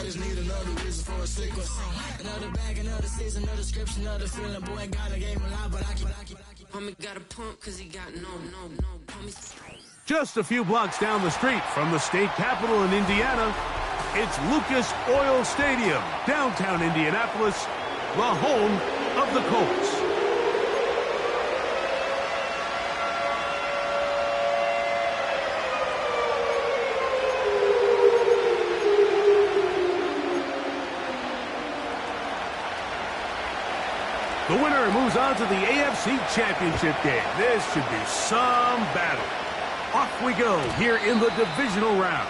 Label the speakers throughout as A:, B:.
A: just need another reason for a sequence. Another bag, another season, another description, another feeling. Boy, God, I gave him a lot, but I keep. Homie got a pump because he got no.
B: Just a few blocks down the street from the state capitol in Indiana, it's Lucas Oil Stadium, downtown Indianapolis, the home of the Colts. The winner moves on to the AFC Championship game. This should be some battle. Off we go here in the divisional round.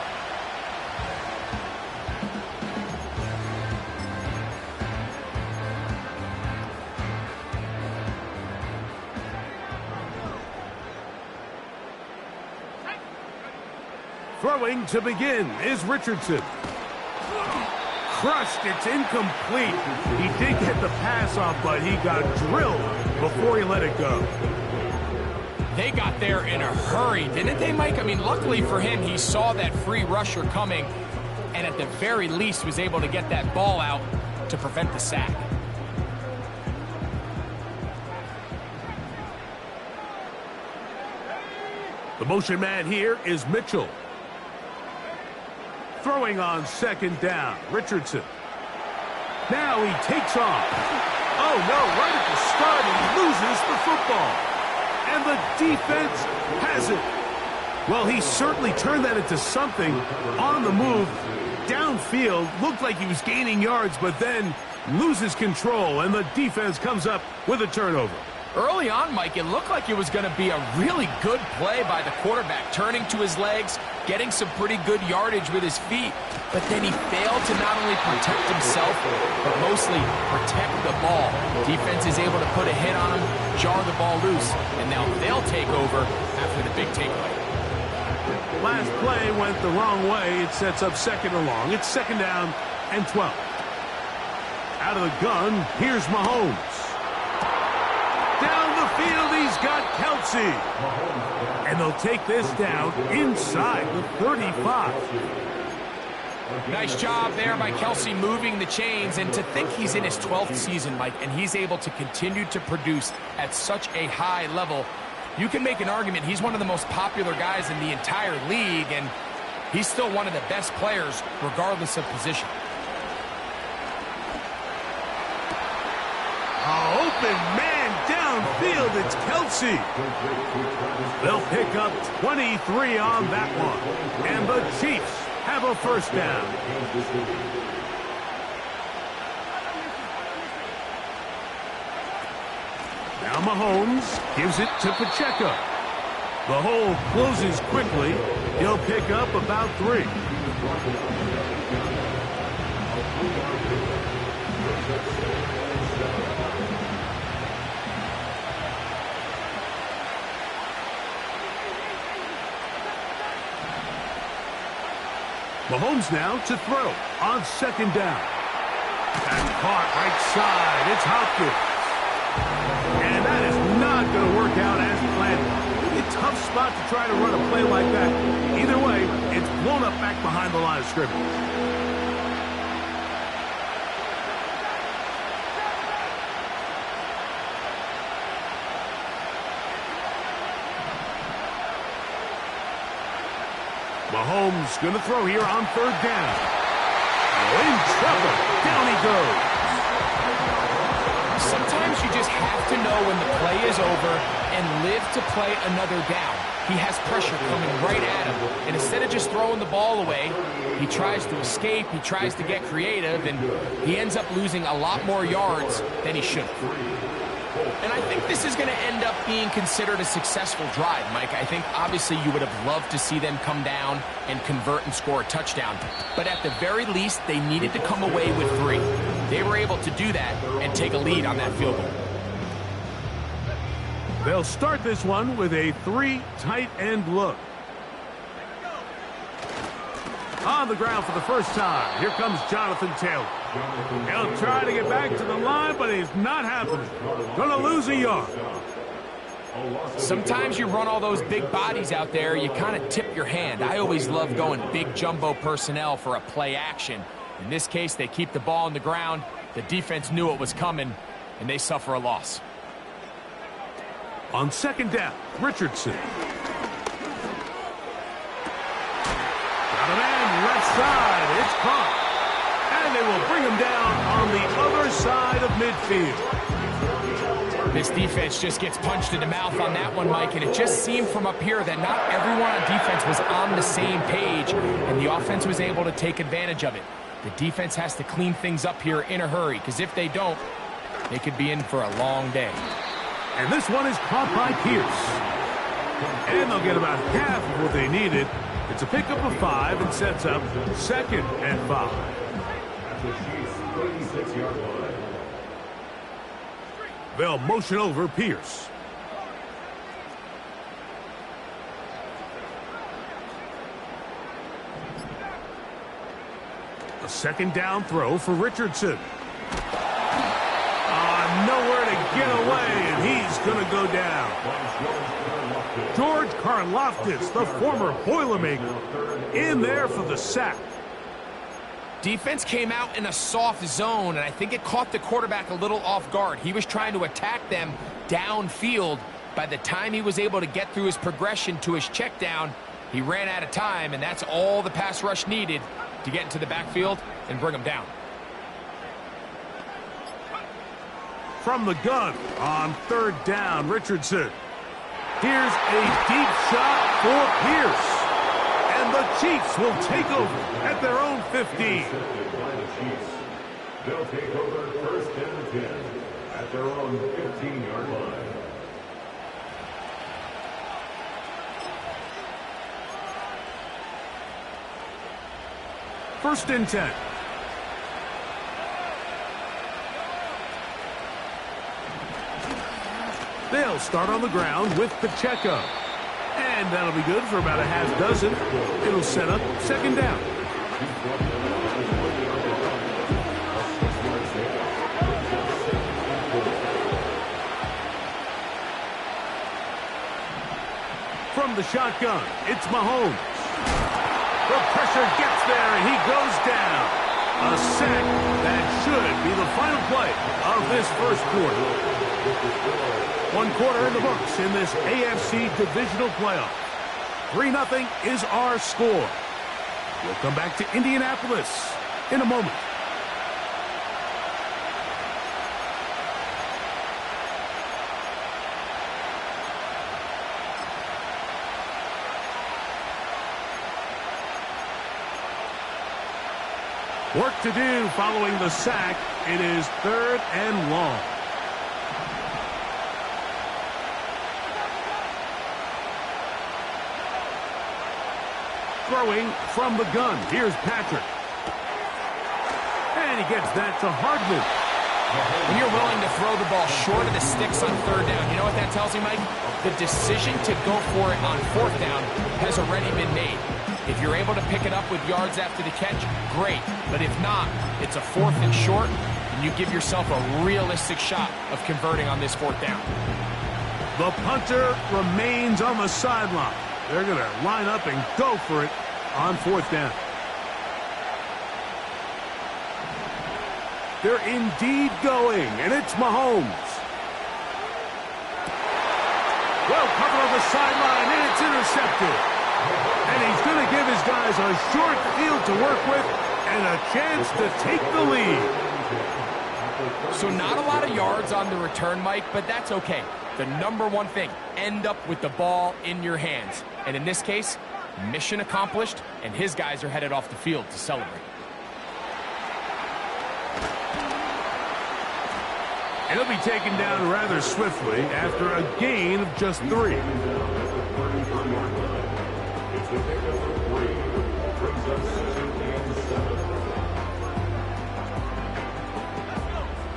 B: Throwing to begin is Richardson. Crushed, it's incomplete. He did get the pass off, but he got drilled before he let it go.
C: They got there in a hurry, didn't they, Mike? I mean, luckily for him, he saw that free rusher coming, and at the very least was able to get that ball out to prevent the sack.
B: The motion man here is Mitchell. Throwing on second down, Richardson. Now he takes off. Oh, no, right at the start, he loses the football. And the defense has it. Well, he certainly turned that into something on the move. Downfield, looked like he was gaining yards, but then loses control, and the defense comes up with a turnover.
C: Early on, Mike, it looked like it was going to be a really good play by the quarterback, turning to his legs, getting some pretty good yardage with his feet, but then he failed to not only protect himself, but mostly protect the ball. Defense is able to put a hit on him, jar the ball loose, and now they'll take over after the big takeaway.
B: Last play went the wrong way. It sets up second and long. It's second down and 12. Out of the gun, here's Mahomes. Down the field, he's got Kelsey. And they'll take this down inside the 35.
C: Nice job there by Kelsey moving the chains, and to think he's in his 12th season, Mike, and he's able to continue to produce at such a high level. You can make an argument he's one of the most popular guys in the entire league, and he's still one of the best players regardless of position.
B: Open man downfield, it's Kelsey. They'll pick up 23 on that one. And the Chiefs have a first down. Now Mahomes gives it to Pacheco. The hole closes quickly. He'll pick up about 3. Mahomes now to throw on second down. And caught right side. It's Hopkins. And that is not going to work out as planned. A tough spot to try to run a play like that. Either way, it's blown up back behind the line of scrimmage. Mahomes going to throw here on third down. In trouble. Down he goes.
C: Sometimes you just have to know when the play is over and live to play another down. He has pressure coming right at him, and instead of just throwing the ball away, he tries to escape, he tries to get creative, and he ends up losing a lot more yards than he should have. And I think this is going to end up being considered a successful drive, Mike. I think obviously you would have loved to see them come down and convert and score a touchdown. But at the very least, they needed to come away with 3. They were able to do that and take a lead on that field goal.
B: They'll start this one with a 3 tight end look. On the ground for the first time, here comes Jonathan Taylor. He'll try to get back to the line, but it's not happening. Gonna lose a yard.
C: Sometimes you run all those big bodies out there, you kind of tip your hand. I always love going big jumbo personnel for a play action. In this case, they keep the ball on the ground. The defense knew it was coming, and they suffer a loss.
B: On second down, Richardson. Got a man left side. It's caught. And they will bring him down on the other side of midfield.
C: This defense just gets punched in the mouth on that one, Mike, and it just seemed from up here that not everyone on defense was on the same page, and the offense was able to take advantage of it. The defense has to clean things up here in a hurry, because if they don't, they could be in for a long day.
B: And this one is caught by Pierce. And they'll get about half of what they needed. It's a pickup of 5 and sets up 2nd and 5. They'll motion over Pierce. A second down throw for Richardson. Nowhere to get away, and he's going to go down. George Karlaftis, the former Boilermaker, in there for the sack.
C: Defense came out in a soft zone, and I think it caught the quarterback a little off guard. He was trying to attack them downfield. By the time he was able to get through his progression to his check down, he ran out of time, and that's all the pass rush needed to get into the backfield and bring him down.
B: From the gun on third down, Richardson. Here's a deep shot for Pierce. And the Chiefs will take over at their own 15.
D: They'll take over 1st and 10 at their own 15-yard line.
B: First and 10. They'll start on the ground with Pacheco. And that'll be good for about a half dozen. It'll set up 2nd down. From the shotgun, it's Mahomes. The pressure gets there, and he goes down. A sack that should be the final play of this first quarter. 1 quarter in the books in this AFC divisional playoff. 3-0 is our score. We'll come back to Indianapolis in a moment. Work to do following the sack. It is 3rd and long. Throwing from the gun. Here's Patrick. And he gets that to Hardman.
C: When you're willing to throw the ball short of the sticks on 3rd down, you know what that tells me, Mike? The decision to go for it on 4th down has already been made. If you're able to pick it up with yards after the catch, great. But if not, it's a 4th and short, and you give yourself a realistic shot of converting on this 4th down.
B: The punter remains on the sideline. They're going to line up and go for it on 4th down. They're indeed going, and it's Mahomes. Well covered on the sideline, and it's intercepted. And he's going to give his guys a short field to work with and a chance to take the lead.
C: So not a lot of yards on the return, Mike, but that's okay. The number one thing, end up with the ball in your hands. And in this case, mission accomplished, and his guys are headed off the field to celebrate.
B: And he'll be taken down rather swiftly after a gain of just 3.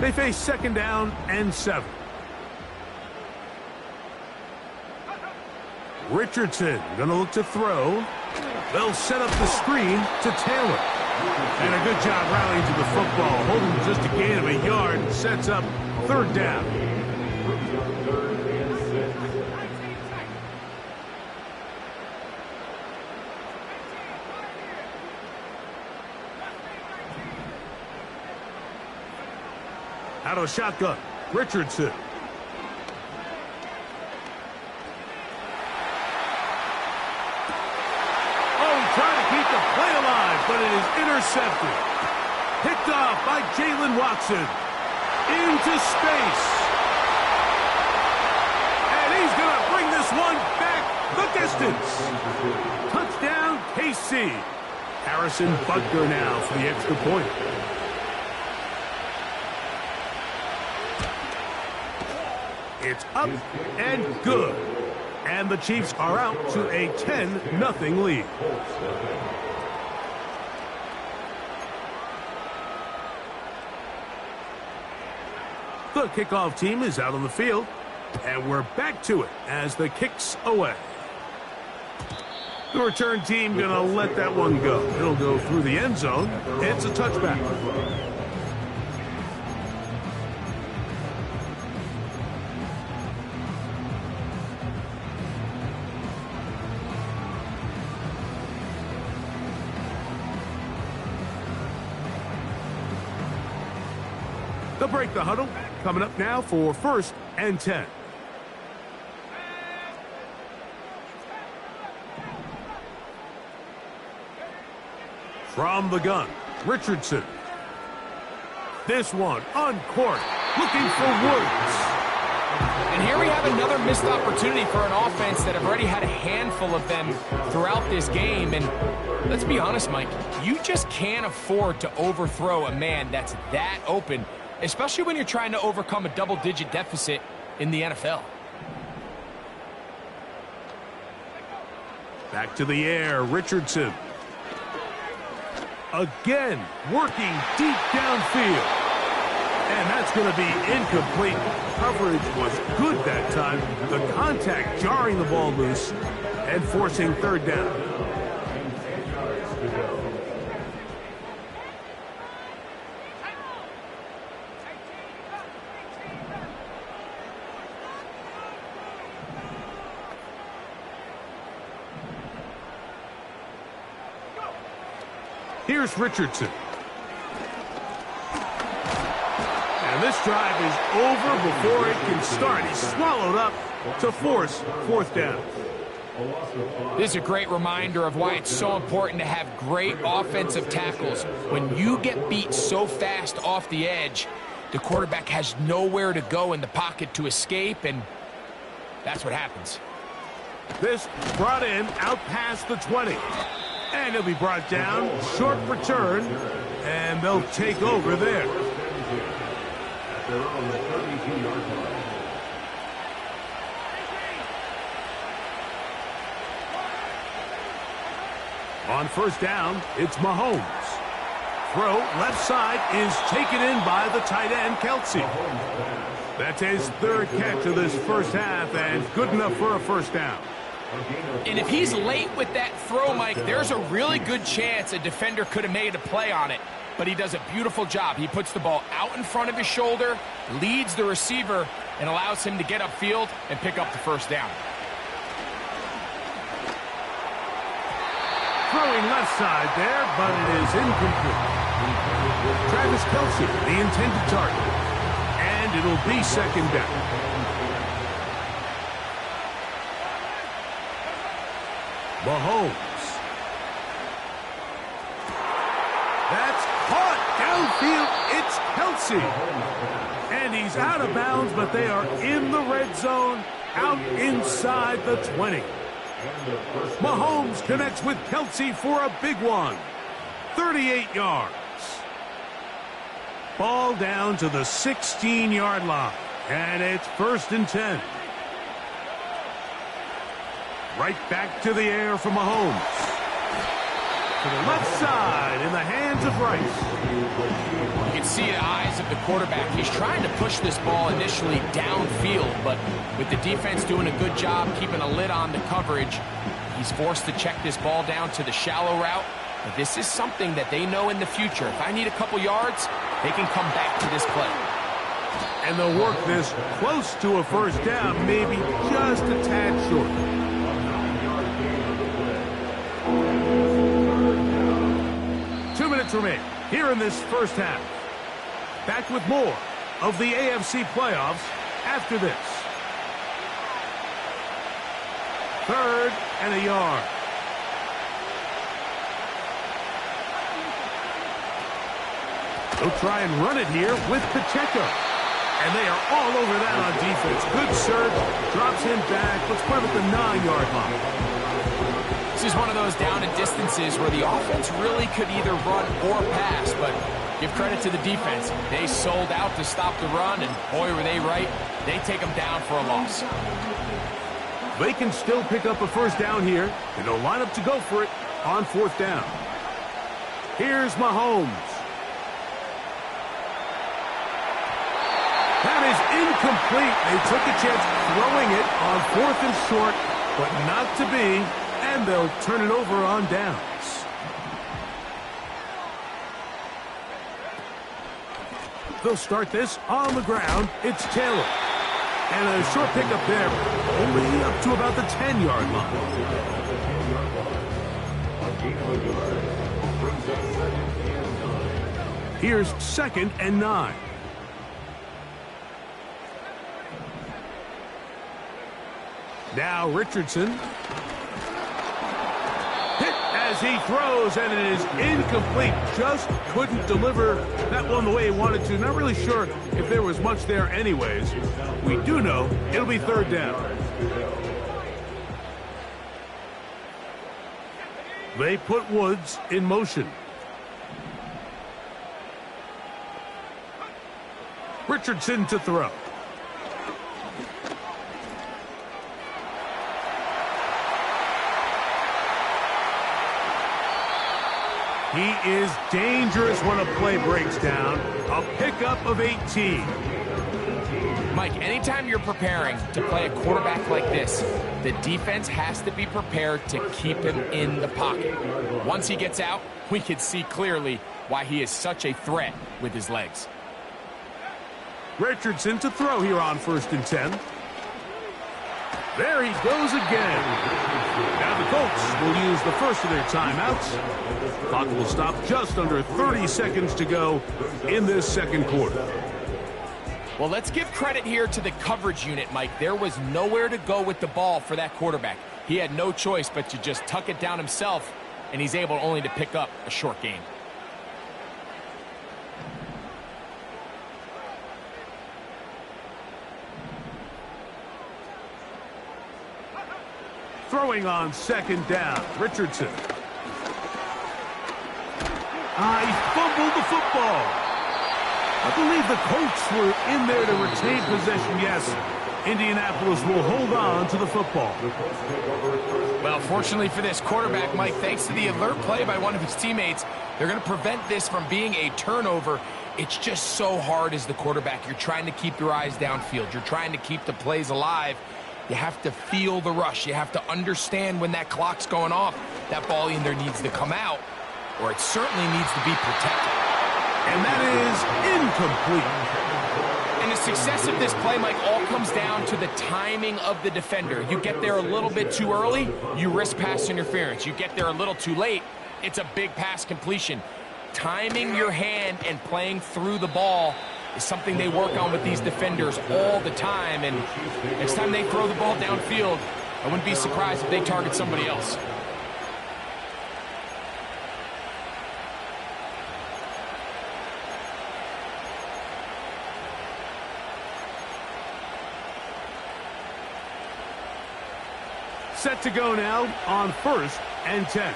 B: They face 2nd down and 7. Richardson going to look to throw. They'll set up the screen to Taylor. And a good job rallying to the football. Holding just a gain of a yard and sets up 3rd down. Out of the shotgun, Richardson. Oh, trying to keep the play alive, but it is intercepted. Picked off by Jalen Watson. Into space. And he's going to bring this one back the distance. Touchdown, KC. Harrison Butker now for the extra point. It's up and good. And the Chiefs are out to a 10-0 lead. The kickoff team is out on the field. And we're back to it as the kick's away. The return team going to let that one go. It'll go through the end zone. It's a touchback. They'll break the huddle. Coming up now for 1st and 10. From the gun, Richardson. This one on court, looking for Woods.
C: And here we have another missed opportunity for an offense that have already had a handful of them throughout this game. And let's be honest, Mike, you just can't afford to overthrow a man that's that open, especially when you're trying to overcome a double-digit deficit in the NFL.
B: Back to the air, Richardson. Again, working deep downfield. And that's going to be incomplete. Coverage was good that time. The contact jarring the ball loose and forcing 3rd down. Here's Richardson. And this drive is over before it can start. He's swallowed up to force 4th down.
C: This is a great reminder of why it's so important to have great offensive tackles. When you get beat so fast off the edge, the quarterback has nowhere to go in the pocket to escape, and that's what happens.
B: This brought in out past the 20. And he'll be brought down, short return, and they'll take over there. On 1st down, it's Mahomes. Throw left side is taken in by the tight end, Kelsey. That's his 3rd catch of this first half, and good enough for a 1st down.
C: And if he's late with that throw, Mike, there's a really good chance a defender could have made a play on it. But he does a beautiful job. He puts the ball out in front of his shoulder, leads the receiver, and allows him to get upfield and pick up the 1st down.
B: Throwing left side there, but it is incomplete. Travis Kelsey, the intended target. And it'll be 2nd down. Mahomes. That's caught downfield. It's Kelsey. And he's out of bounds, but they are in the red zone, out inside the 20. Mahomes connects with Kelsey for a big one. 38 yards. Ball down to the 16-yard line. And it's 1st and 10. Right back to the air for Mahomes. To the left side in the hands of Rice.
C: You can see the eyes of the quarterback. He's trying to push this ball initially downfield, but with the defense doing a good job keeping a lid on the coverage, he's forced to check this ball down to the shallow route. But this is something that they know in the future. If I need a couple yards, they can come back to this play.
B: And they'll work this close to a 1st down, maybe just a tad short. 2 minutes remain here in this first half. Back with more of the AFC playoffs after this. 3rd and a yard. They'll try and run it here with Pacheco. And they are all over that on defense. Good search, drops him back. Let's put him at the 9-yard line.
C: This is one of those down and distances where the offense really could either run or pass, but give credit to the defense. They sold out to stop the run, and boy, were they right. They take them down for a loss.
B: They can still pick up a first down here, and they'll line up to go for it on 4th down. Here's Mahomes. That is incomplete. They took a chance throwing it on 4th and short, but not to be, and they'll turn it over on downs. They'll start this on the ground. It's Taylor. And a short pickup there, only up to about the 10-yard line. Here's 2nd and 9. Now Richardson. Hit as he throws, and it is incomplete. Just couldn't deliver that one the way he wanted to. Not really sure if there was much there anyways. We do know it'll be 3rd down. They put Woods in motion. Richardson to throw. He is dangerous when a play breaks down. A pickup of 18.
C: Mike, anytime you're preparing to play a quarterback like this, the defense has to be prepared to keep him in the pocket. Once he gets out, we can see clearly why he is such a threat with his legs.
B: Richardson to throw here on 1st and 10. There he goes again. Now the Colts will use the first of their timeouts. Clock will stop just under 30 seconds to go in this 2nd quarter.
C: Well, let's give credit here to the coverage unit, Mike. There was nowhere to go with the ball for that quarterback. He had no choice but to just tuck it down himself, and he's able only to pick up a short gain.
B: Throwing on 2nd down, Richardson. He fumbled the football. I believe the Colts were in there to retain possession. Yes, Indianapolis will hold on to the football.
C: Well, fortunately for this quarterback, Mike, thanks to the alert play by one of his teammates, they're going to prevent this from being a turnover. It's just so hard as the quarterback. You're trying to keep your eyes downfield. You're trying to keep the plays alive. You have to feel the rush. You have to understand when that clock's going off. That ball either needs to come out, or it certainly needs to be protected.
B: And that is incomplete.
C: And the success of this play, Mike, all comes down to the timing of the defender. You get there a little bit too early, you risk pass interference. You get there a little too late, it's a big pass completion. Timing your hand and playing through the ball is something they work on with these defenders all the time. And next time they throw the ball downfield, I wouldn't be surprised if they target somebody else.
B: Set to go now on 1st and 10.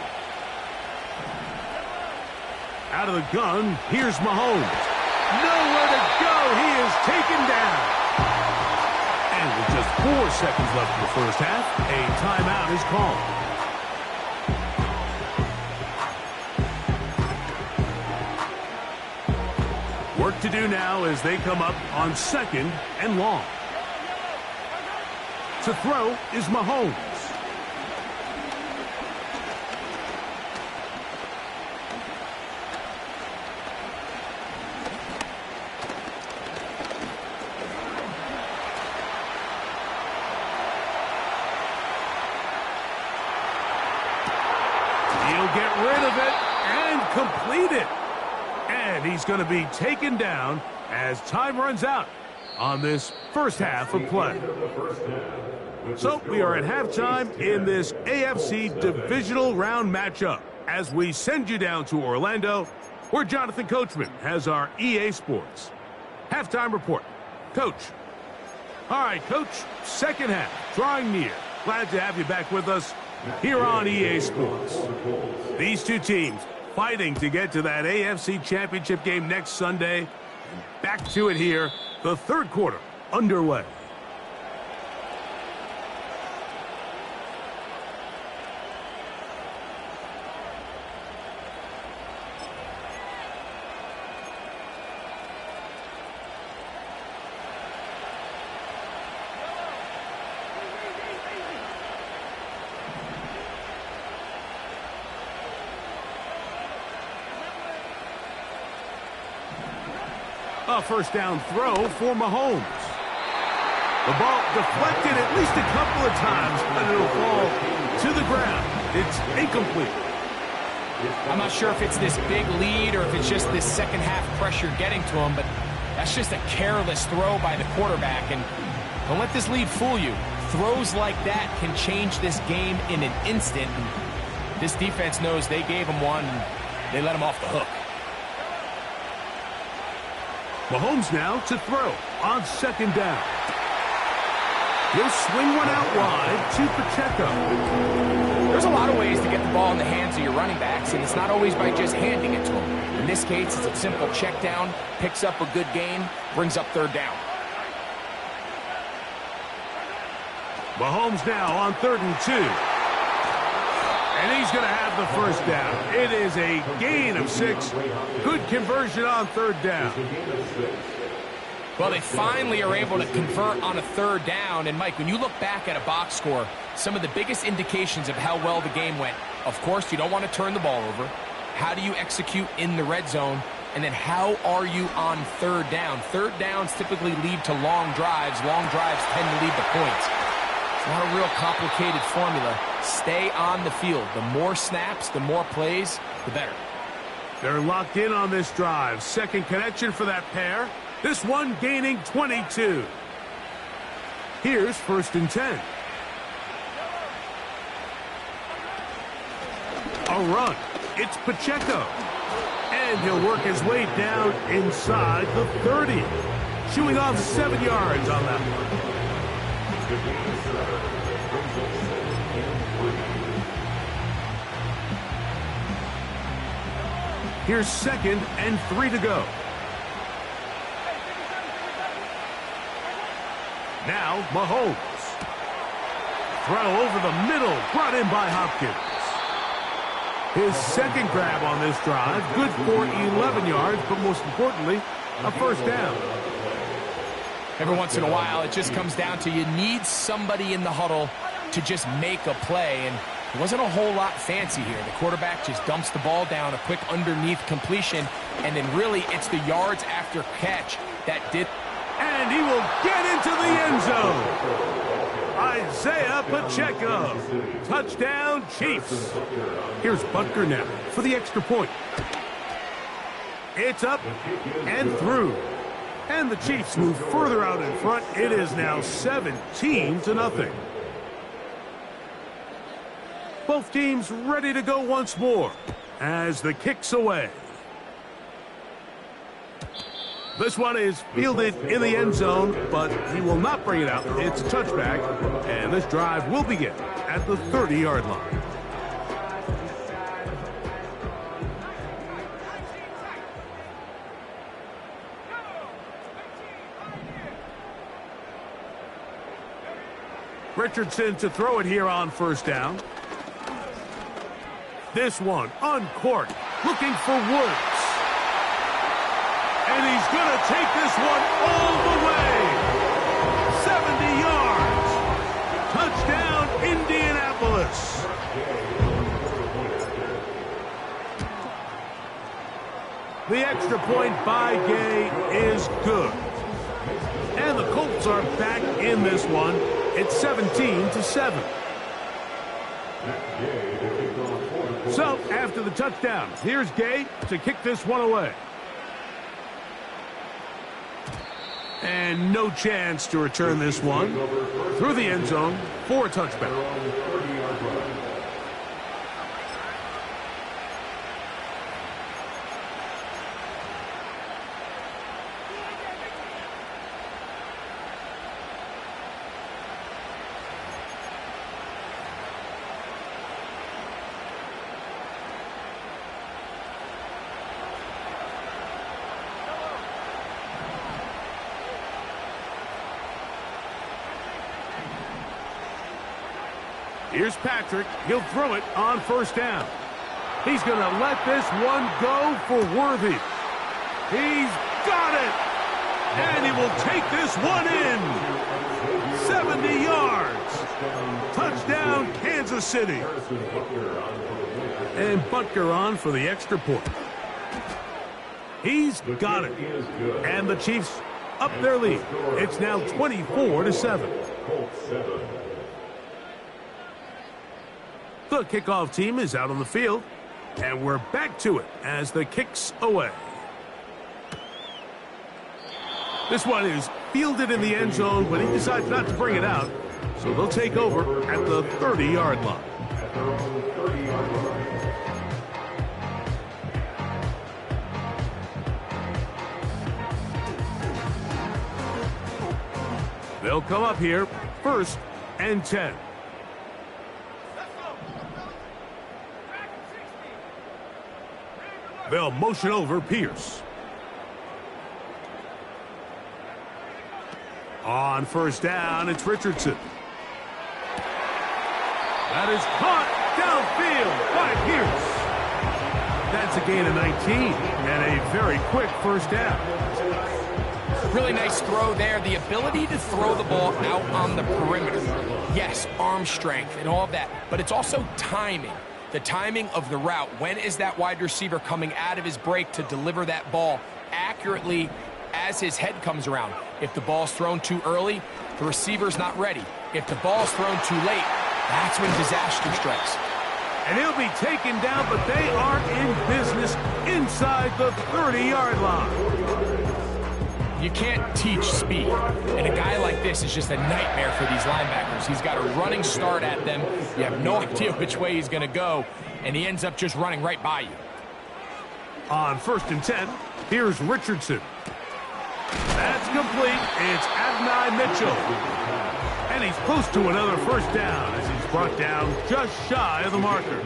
B: Out of the gun, here's Mahomes. Nowhere to go. He is taken down. And with just 4 seconds left in the first half, a timeout is called. Work to do now as they come up on 2nd and long. To throw is Mahomes. Get rid of it and complete it. And he's going to be taken down as time runs out on this first half of play. So we are at halftime in this AFC Divisional Round matchup as we send you down to Orlando, where Jonathan Coachman has our EA Sports halftime report. Coach. All right, Coach, second half drawing near. Glad to have you back with us here on EA Sports. These two teams fighting to get to that AFC Championship game next Sunday. And back to it here, the third quarter underway. A first down throw for Mahomes. The ball deflected at least a couple of times, and it'll fall to the ground. It's incomplete.
C: I'm not sure if it's this big lead or if it's just this second half pressure getting to him, but that's just a careless throw by the quarterback. And don't let this lead fool you. Throws like that can change this game in an instant. And this defense knows they gave him one, and they let him off the hook.
B: Mahomes now to throw on second down. He'll swing one out wide to Pacheco.
C: There's a lot of ways to get the ball in the hands of your running backs, and it's not always by just handing it to them. In this case, it's a simple check down, picks up a good gain, brings up third down.
B: Mahomes now on 3rd and 2. And he's going to have the first down. It is a gain of 6. Good conversion on 3rd down.
C: Well, they finally are able to convert on a 3rd down. And, Mike, when you look back at a box score, some of the biggest indications of how well the game went, of course, you don't want to turn the ball over. How do you execute in the red zone? And then how are you on 3rd down? 3rd downs typically lead to long drives. Long drives tend to lead to points. It's not a real complicated formula. Stay on the field. The more snaps, the more plays, the better.
B: They're locked in on this drive. Second connection for that pair. This one gaining 22. Here's 1st and 10. A run. It's Pacheco. And he'll work his way down inside the 30. Shooing off 7 yards on that one. Here's 2nd and 3 to go. Now Mahomes. Throw over the middle, brought in by Hopkins. His second grab on this drive, good for 11 yards, but most importantly, a first down.
C: Every once in a while, it just comes down to you need somebody in the huddle to just make a play, and it wasn't a whole lot fancy here. The quarterback just dumps the ball down, a quick underneath completion, and then really it's the yards after catch that did.
B: And he will get into the end zone. Isaiah Pacheco. Touchdown, Chiefs. Here's Butker now for the extra point. It's up and through. And the Chiefs move further out in front. It is now 17-0. Both teams ready to go once more as the kick's away. This one is fielded in the end zone, but he will not bring it out. It's a touchback, and this drive will begin at the 30-yard line. Richardson to throw it here on first down. This one uncorked, looking for Woods. And he's going to take this one all the way. 70 yards. Touchdown, Indianapolis. The extra point by Gay is good. And the Colts are back in this one. It's 17-7. So, after the touchdown, here's Gay to kick this one away. And no chance to return this one through the end zone for a touchback. Here's Patrick. He'll throw it on first down. He's going to let this one go for Worthy. He's got it. And he will take this one in. 70 yards. Touchdown, Kansas City. And Butker on for the extra point. He's got it. And the Chiefs up their lead. It's now 24-7. The kickoff team is out on the field, and we're back to it as the kick's away. This one is fielded in the end zone, but he decides not to bring it out, so they'll take over at the 30-yard line. They'll come up here, 1st and 10. They'll motion over Pierce. On first down, it's Richardson. That is caught downfield by Pierce. That's a gain of 19 and a very quick first down.
C: Really nice throw there. The ability to throw the ball out on the perimeter. Yes, arm strength and all of that, but it's also timing. The timing of the route. When is that wide receiver coming out of his break to deliver that ball accurately as his head comes around? If the ball's thrown too early, the receiver's not ready. If the ball's thrown too late, that's when disaster strikes.
B: And he'll be taken down, but they are in business inside the 30-yard line.
C: You can't teach speed, and a guy like this is just a nightmare for these linebackers. He's got a running start at them. You have no idea which way he's going to go, and he ends up just running right by you.
B: On 1st and 10, here's Richardson. That's complete. It's Adonai Mitchell. And he's close to another first down as he's brought down just shy of the marker.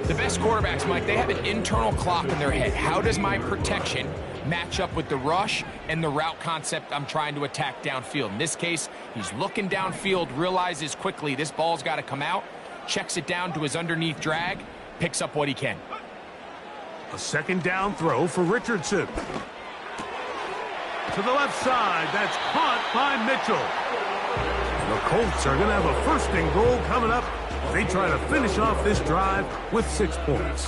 C: The best quarterbacks, Mike, they have an internal clock in their head. How does my protection match up with the rush and the route concept I'm trying to attack downfield? In this case, he's looking downfield, realizes quickly this ball's got to come out, checks it down to his underneath drag, picks up what he can.
B: A 2nd down throw for Richardson. To the left side, that's caught by Mitchell. The Colts are going to have a 1st and goal coming up. They try to finish off this drive with 6 points.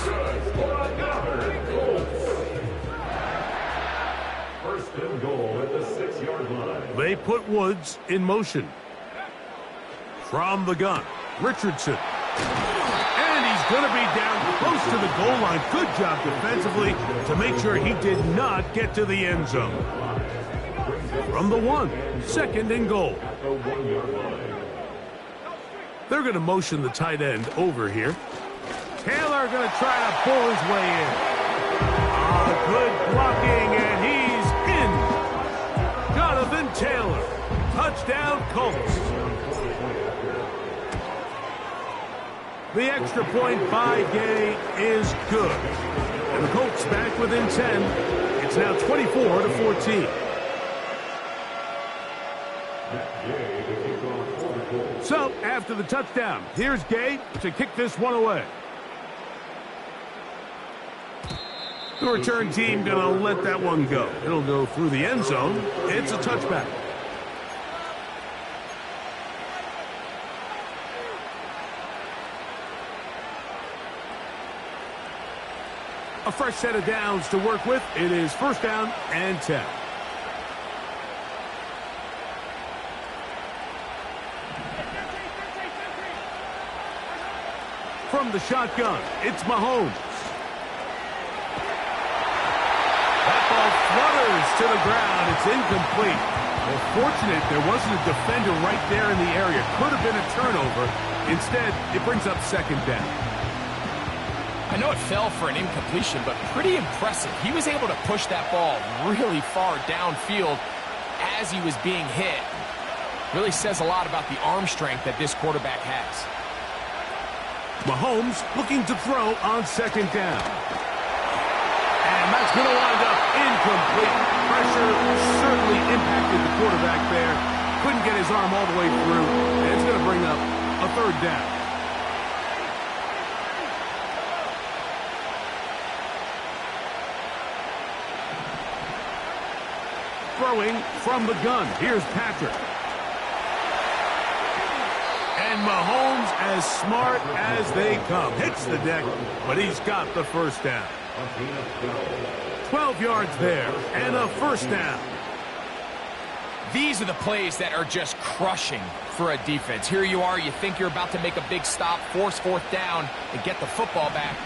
D: 1st and goal at the 6-yard line.
B: They put Woods in motion. From the gun, Richardson. And he's going to be down close to the goal line. Good job defensively to make sure he did not get to the end zone. From the 1, 2nd and goal. They're going to motion the tight end over here. Taylor going to try to pull his way in. Good blocking, and he's in. Jonathan Taylor. Touchdown, Colts. The extra point by Gay is good. And the Colts back within 10. It's now 24-14. So, after the touchdown, here's Gay to kick this one away. The return team going to let that one go. It'll go through the end zone. It's a touchback. A fresh set of downs to work with. It is 1st down and 10. From the shotgun, it's Mahomes. That ball flutters Throws to the ground. It's incomplete. Well, fortunate there wasn't a defender right there in the area. Could have been a turnover. Instead, it brings up second down.
C: I know it fell for an incompletion, but pretty impressive. He was able to push that ball really far downfield as he was being hit. Really says a lot about the arm strength that this quarterback has.
B: Mahomes looking to throw on second down. And that's going to wind up incomplete. Pressure certainly impacted the quarterback there. Couldn't get his arm all the way through. And it's going to bring up a third down. Throwing from the gun. Here's Patrick. And Mahomes, as smart as they come, hits the deck, but he's got the first down. 12 yards there, and a first down.
C: These are the plays that are just crushing for a defense. Here you are, you think you're about to make a big stop, force fourth down, and get the football back.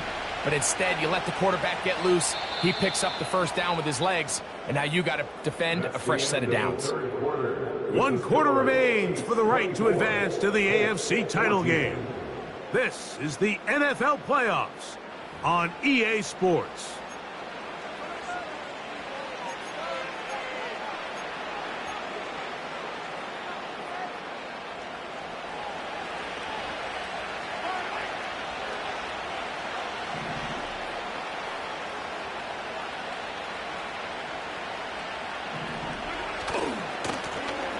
C: But instead, you let the quarterback get loose. He picks up the first down with his legs, and now you got to defend a fresh set of downs.
B: 1 quarter remains for the right to advance to the AFC title game. This is the NFL Playoffs on EA Sports.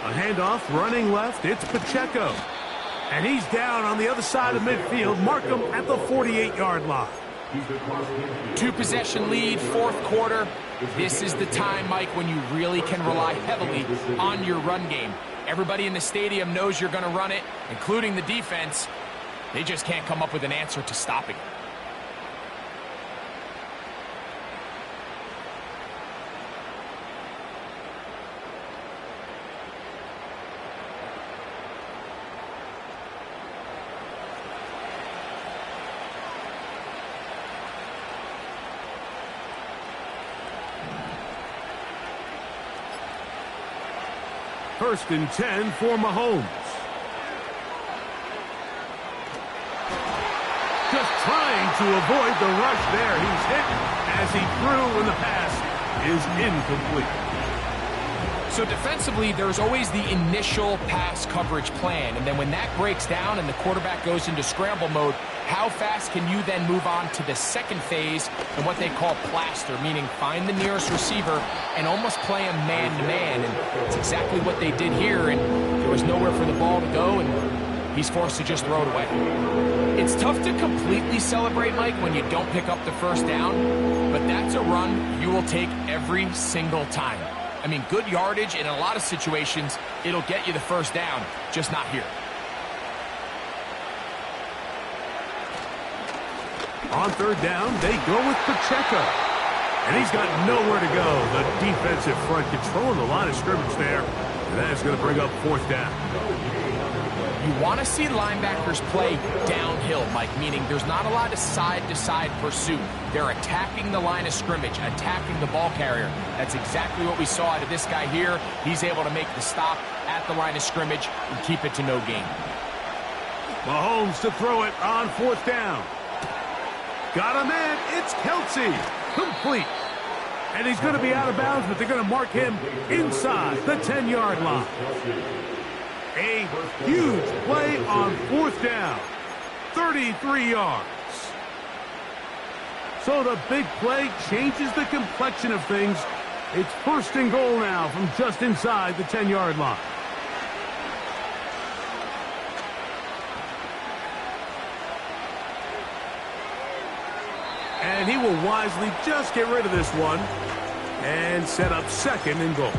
B: A handoff, running left, it's Pacheco. And he's down on the other side of midfield. Mark him at the 48-yard line.
C: 2-possession lead, fourth quarter. This is the time, Mike, when you really can rely heavily on your run game. Everybody in the stadium knows you're going to run it, including the defense. They just can't come up with an answer to stopping it.
B: First and 10 for Mahomes. Just trying to avoid the rush there. He's hit as he threw when the pass is incomplete.
C: So defensively, there's always the initial pass coverage plan. And then when that breaks down and the quarterback goes into scramble mode, how fast can you then move on to the second phase and what they call plaster, meaning find the nearest receiver and almost play him man-to-man. And it's exactly what they did here. And there was nowhere for the ball to go, and he's forced to just throw it away. It's tough to completely celebrate, Mike, when you don't pick up the first down, but that's a run you will take every single time. I mean, good yardage, and in a lot of situations, it'll get you the first down, just not here.
B: On third down, they go with Pacheco. And he's got nowhere to go. The defensive front controlling the line of scrimmage there. And that's going to bring up fourth down.
C: You want to see linebackers play downhill, Mike, meaning there's not a lot of side-to-side pursuit. They're attacking the line of scrimmage, attacking the ball carrier. That's exactly what we saw out of this guy here. He's able to make the stop at the line of scrimmage and keep it to no gain.
B: Mahomes to throw it on fourth down. Got a man. It's Kelsey. Complete. And he's going to be out of bounds, but they're going to mark him inside the 10-yard line. A huge play on fourth down. 33 yards. So the big play changes the complexion of things. It's first and goal now from just inside the 10-yard line. And he will wisely just get rid of this one and set up second and goal.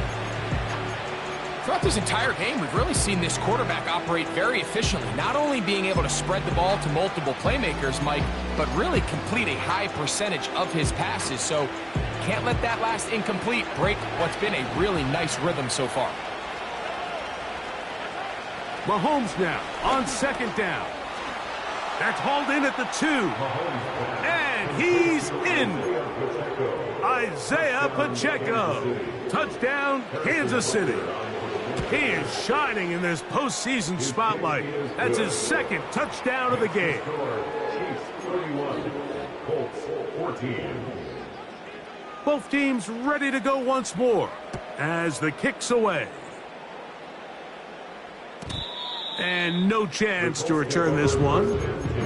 C: Throughout this entire game, we've really seen this quarterback operate very efficiently, not only being able to spread the ball to multiple playmakers, Mike, but really complete a high percentage of his passes. So can't let that last incomplete break what's been a really nice rhythm so far.
B: Mahomes now on second down. That's hauled in at the 2. And he's in. A Isaiah Pacheco. Touchdown, Kansas City. He is shining in this postseason spotlight. That's his second touchdown of the game.
D: Chiefs 31, Colts 14.
B: Both teams ready to go once more as the kick's away. And no chance to return this one.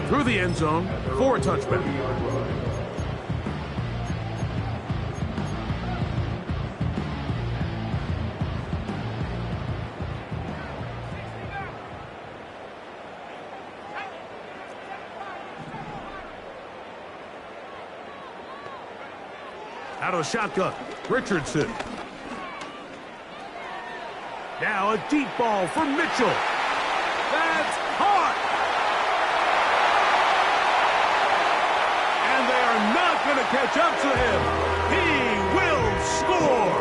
B: Through the end zone for a touchback. Out of the shotgun, Richardson. Now a deep ball for Mitchell. That's hard. And they are not going to catch up to him. He will score.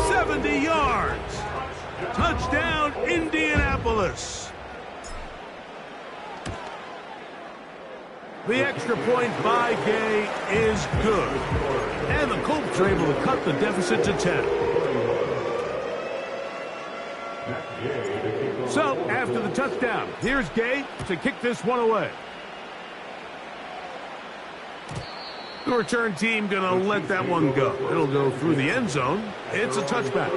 B: 70 yards. Touchdown, Indianapolis. The extra point by Gay is good. And the Colts are able to cut the deficit to 10. So, after the touchdown, here's Gay to kick this one away. The return team going to let that one go. It'll go through the end zone. It's a touchback.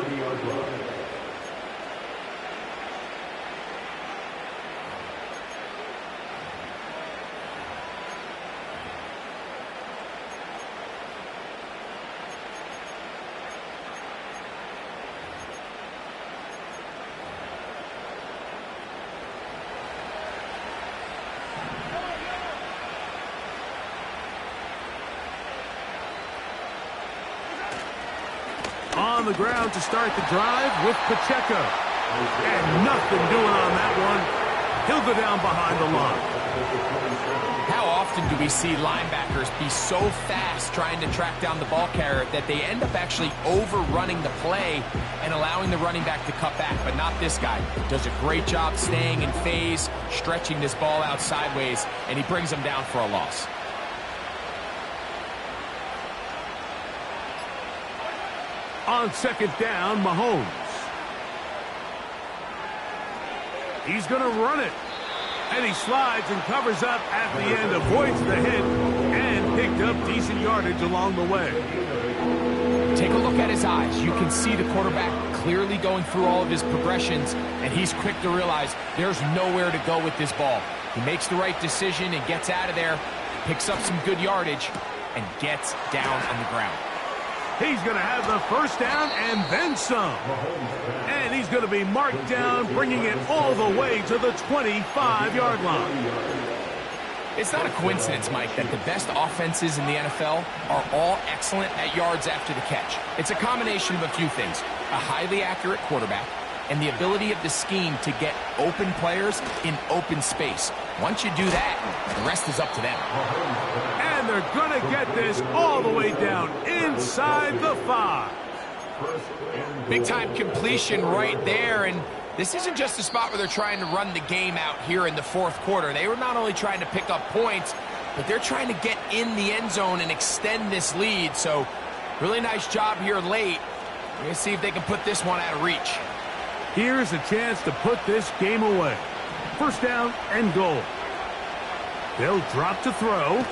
B: On the ground to start the drive with Pacheco. And nothing doing on that one. He'll go down behind the line.
C: How often do we see linebackers be so fast trying to track down the ball carrier that they end up actually overrunning the play and allowing the running back to cut back? But not this guy. Does a great job staying in phase, stretching this ball out sideways, and he brings them down for a loss.
B: On second down, Mahomes. He's going to run it. And he slides and covers up at the end, avoids the hit, and picked up decent yardage along the way.
C: Take a look at his eyes. You can see the quarterback clearly going through all of his progressions, and he's quick to realize there's nowhere to go with this ball. He makes the right decision and gets out of there, picks up some good yardage, and gets down on the ground.
B: He's going to have the first down and then some. And he's going to be marked down, bringing it all the way to the 25-yard line.
C: It's not a coincidence, Mike, that the best offenses in the NFL are all excellent at yards after the catch. It's a combination of a few things. A highly accurate quarterback and the ability of the scheme to get open players in open space. Once you do that, the rest is up to them.
B: And they're going to get this all the way down inside the 5.
C: Big-time completion right there, and this isn't just a spot where they're trying to run the game out here in the fourth quarter. They were not only trying to pick up points, but they're trying to get in the end zone and extend this lead. So, really nice job here late. We're going to see if they can put this one out of reach.
B: Here's a chance to put this game away. First down and goal. They'll drop to throw.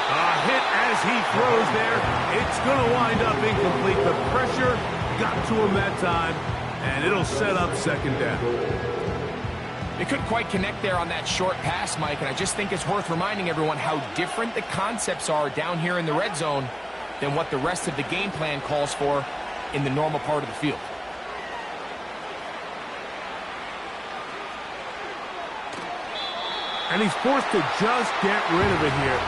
B: A hit as he throws there. It's going to wind up incomplete. The pressure got to him that time, and it'll set up second down.
C: They couldn't quite connect there on that short pass, Mike, and I just think it's worth reminding everyone how different the concepts are down here in the red zone than what the rest of the game plan calls for in the normal part of the field.
B: And he's forced to just get rid of it here.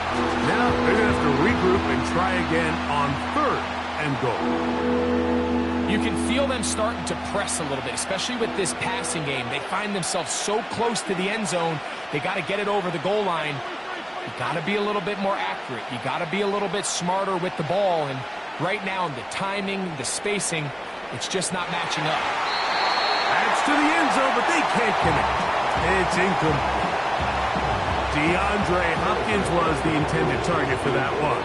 B: Now they're going to have to regroup and try again on third and goal.
C: You can feel them starting to press a little bit, especially with this passing game. They find themselves so close to the end zone, they got to get it over the goal line. You got to be a little bit more accurate. You got to be a little bit smarter with the ball. And right now, the timing, the spacing, it's just not matching up.
B: That's to the end zone, but they can't connect. It's incomplete. DeAndre Hopkins was the intended target for that one.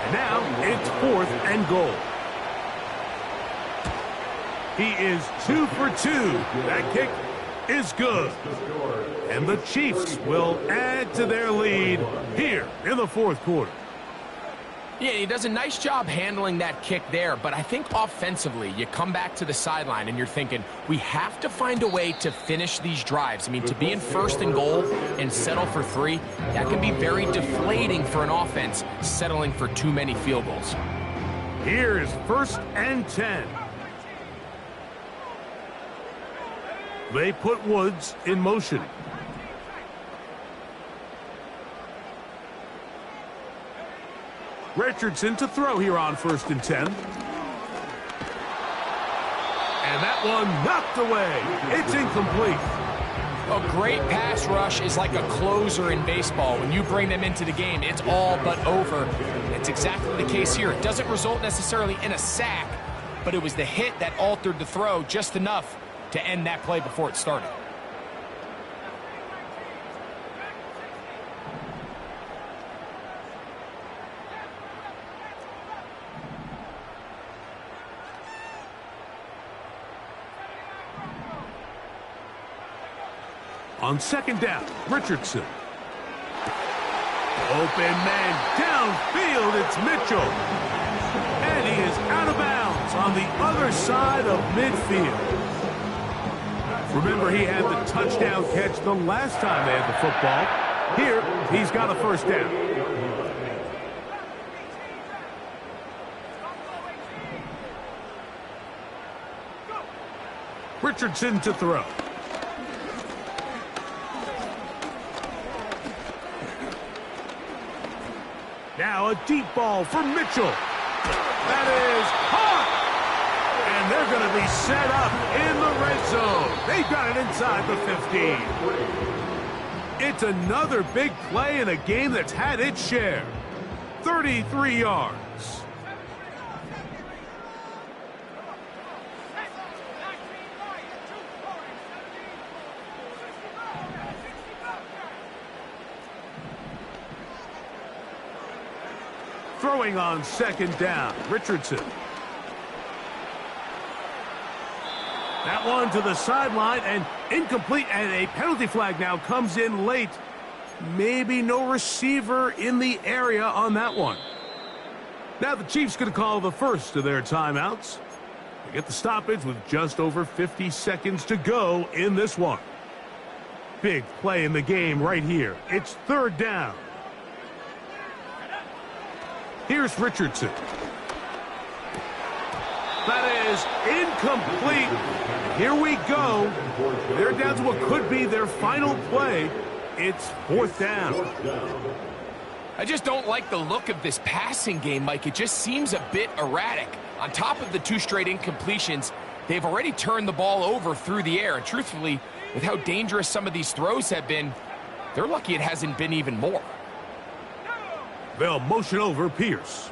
B: And Now it's 4th and goal. He is 2 for 2. That kick is good. And the Chiefs will add to their lead here in the 4th quarter.
C: Yeah, he does a nice job handling that kick there, but I think offensively, you come back to the sideline and you're thinking, we have to find a way to finish these drives. I mean, to be in 1st and goal and settle for 3, that can be very deflating for an offense, settling for too many field goals.
B: Here is 1st and 10. They put Woods in motion. Richardson to throw here on 1st and 10. And that one knocked away. It's incomplete.
C: A great pass rush is like a closer in baseball. When you bring them into the game, it's all but over. It's exactly the case here. It doesn't result necessarily in a sack, but it was the hit that altered the throw just enough to end that play before it started.
B: On 2nd down, Richardson. Open man downfield, it's Mitchell. And he is out of bounds on the other side of midfield. Remember, he had the touchdown catch the last time they had the football. Here, he's got a 1st down. Richardson to throw. Now a deep ball for Mitchell. That is hot. And they're going to be set up in the red zone. They've got it inside the 15. It's another big play in a game that's had its share. 33 yards. Throwing on 2nd down, Richardson. That one to the sideline and incomplete, and a penalty flag now comes in late. Maybe no receiver in the area on that one. Now the Chiefs going to call the first of their timeouts. They get the stoppage with just over 50 seconds to go in this one. Big play in the game right here. It's 3rd down. Here's Richardson. That is incomplete. Here we go. They're down to what could be their final play. It's 4th down.
C: I just don't like the look of this passing game, Mike. It just seems a bit erratic. On top of the 2 straight incompletions, they've already turned the ball over through the air. And truthfully, with how dangerous some of these throws have been, they're lucky it hasn't been even more.
B: They'll motion over Pierce.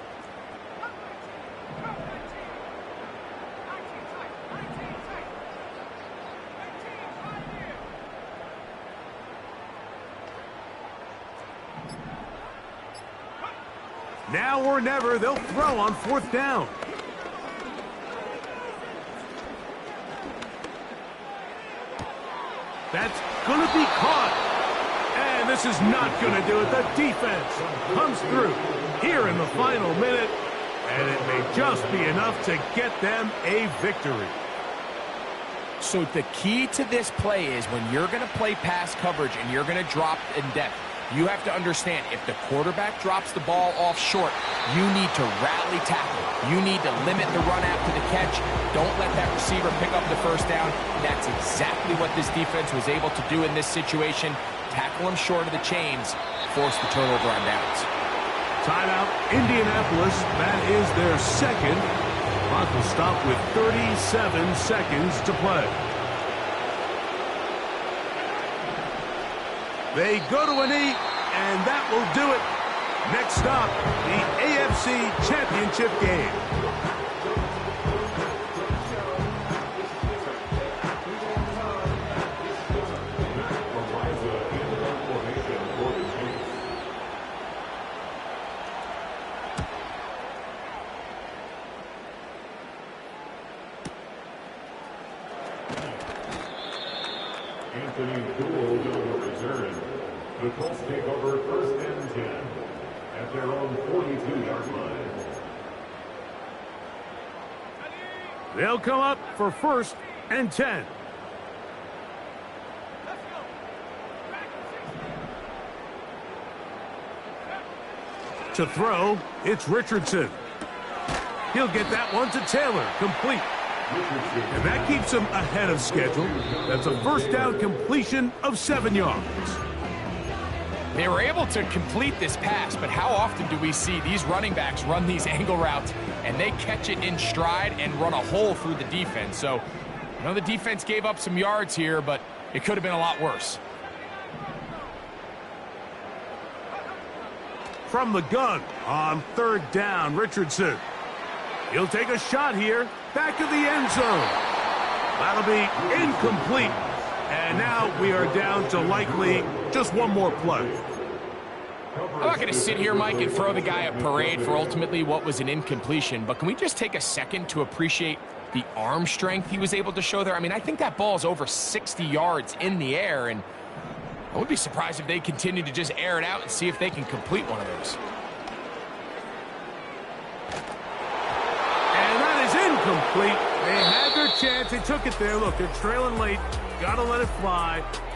B: Now or never, they'll throw on 4th down. That's going to be caught. And this is not going to do it. The defense comes through here in the final minute, and it may just be enough to get them a victory.
C: So the key to this play is when you're going to play pass coverage and you're going to drop in depth, you have to understand if the quarterback drops the ball off short, you need to rally tackle. You need to limit the run after the catch. Don't let that receiver pick up the 1st down. That's exactly what this defense was able to do in this situation. Tackle them short of the chains, force the turnover on downs.
B: Timeout, Indianapolis. That is their 2nd. Clock will stop with 37 seconds to play. They go to a knee, and that will do it. Next stop, the AFC Championship game.
D: Anthony Gould on the return. The Colts take over first and 10 at their own 42-yard line.
B: They'll come up for first and 10. To throw, it's Richardson. He'll get that one to Taylor, complete. And that keeps him ahead of schedule. That's a first down completion of 7 yards.
C: They were able to complete this pass, but how often do we see these running backs run these angle routes and they catch it in stride and run a hole through the defense? So, I know the defense gave up some yards here, but it could have been a lot worse.
B: From the gun on third down, Richardson. He'll take a shot here, back of the end zone. That'll be incomplete. And now we are down to likely just one more play.
C: I'm not going to sit here, Mike, and throw the guy a parade for ultimately what was an incompletion, but can we just take a second to appreciate the arm strength he was able to show there? I mean, I think that ball's over 60 yards in the air, and I would be surprised if they continue to just air it out and see if they can complete one of those.
B: And that is incomplete. They had their chance. They took it there. Look, they're trailing late. Got to let it fly.